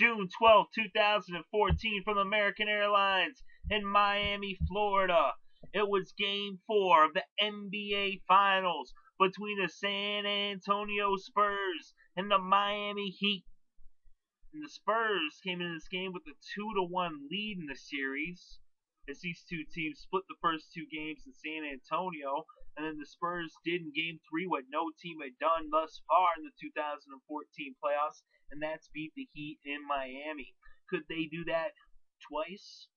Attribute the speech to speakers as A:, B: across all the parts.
A: June 12th, 2014, from American Airlines in Miami, Florida. It was Game 4 of the NBA Finals between the San Antonio Spurs and the Miami Heat. And the Spurs came into this game with a 2-1 lead in the series, as these two teams split the first two games in San Antonio, and then the Spurs did in Game 3 what no team had done thus far in the 2014 playoffs, and that's beat the Heat in Miami. Could they do that twice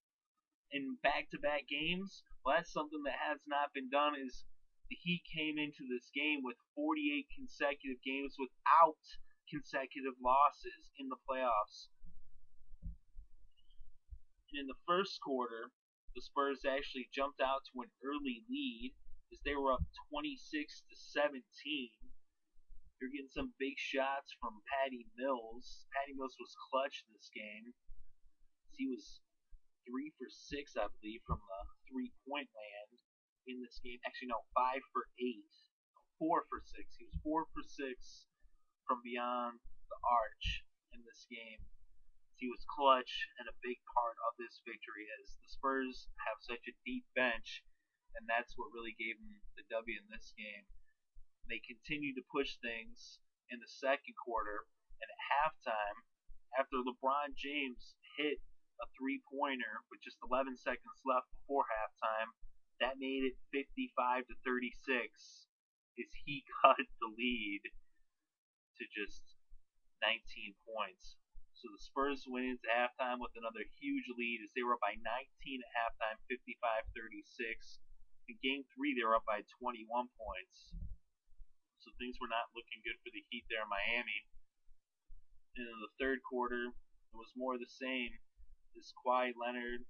A: in back-to-back games? Well, that's something that has not been done. Is the Heat came into this game with 48 consecutive games without consecutive losses in the playoffs. And in the first quarter, the Spurs actually jumped out to an early lead as they were up 26-17. You're getting some big shots from Patty Mills. Patty Mills was clutch in this game. He was 3 for 6, I believe, from the three-point land in this game. Actually, no, 5 for 8. 4 for 6. He was 4 for 6 from beyond the arch in this game. He was clutch and a big part of this victory, as the Spurs have such a deep bench, and that's what really gave them the W in this game. They continued to push things in the second quarter, and at halftime, after LeBron James hit a three-pointer with just 11 seconds left before halftime, that made it 55-36 as he cut the lead to just 19 points. So the Spurs went into halftime with another huge lead as they were up by 19 at halftime, 55-36. In Game 3, they were up by 21 points. So things were not looking good for the Heat there in Miami. And in the third quarter, it was more of the same. This Kawhi Leonard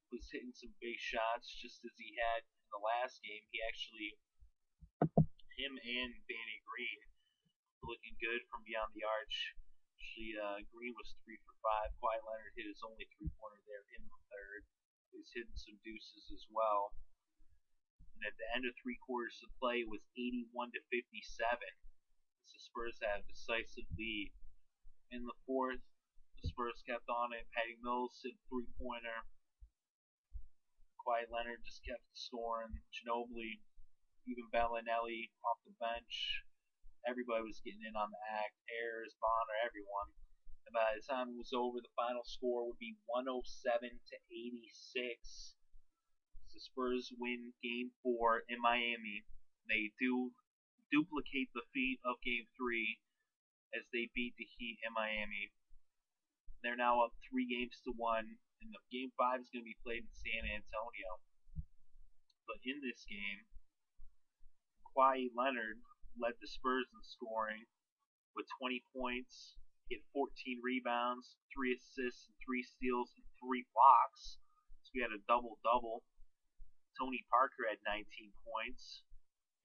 A: was hitting some big shots just as he had in the last game. Him and Danny Green were looking good from beyond the arch. Actually, Green was 3 for 5. Kawhi Leonard hit his only three-pointer there in the third. He was hitting some deuces as well. And at the end of 3 quarters of play, it was 81-57. The Spurs had a decisive lead. In the fourth, the Spurs kept on it. Patty Mills hit a three-pointer. Kawhi Leonard just kept scoring. Ginobili, even Bellinelli off the bench. Everybody was getting in on the act. Ayers, Bonner, everyone. And by the time it was over, the final score would be 107-86. The Spurs win Game 4 in Miami. They do duplicate the feat of Game 3 as they beat the Heat in Miami. They're now up 3-1, and the Game 5 is going to be played in San Antonio. But in this game, Kawhi Leonard led the Spurs in scoring with 20 points. He had 14 rebounds, 3 assists, and 3 steals, and 3 blocks. So he had a double-double. Tony Parker had 19 points.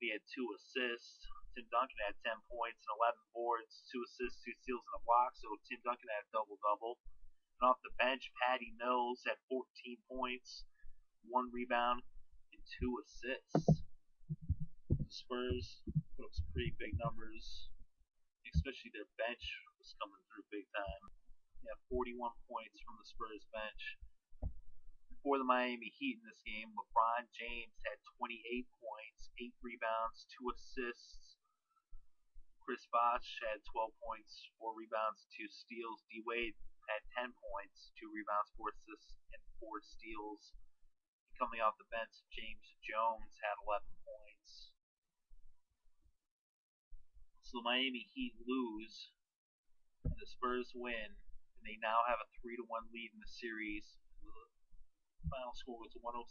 A: He had 2 assists. Tim Duncan had 10 points and 11 boards, 2 assists, 2 steals, and a block. So Tim Duncan had a double-double. And off the bench, Patty Mills had 14 points, 1 rebound, and 2 assists. The Spurs put up some pretty big numbers, especially their bench was coming through big time. They had 41 points from the Spurs bench. For the Miami Heat in this game, LeBron James had 28 points, 8 rebounds, 2 assists. Chris Bosh had 12 points, 4 rebounds, 2 steals. D Wade had 10 points, 2 rebounds, 4 assists, and 4 steals. And coming off the bench, James Jones had 11 points. So the Miami Heat lose, and the Spurs win, and they now have a 3-1 lead in the series. The final score was 107-86.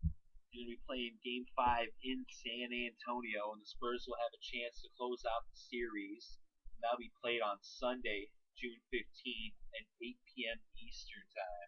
A: They're going to be playing Game 5 in San Antonio, and the Spurs will have a chance to close out the series. And that'll be played on Sunday, June 15th at 8 p.m. Eastern Time.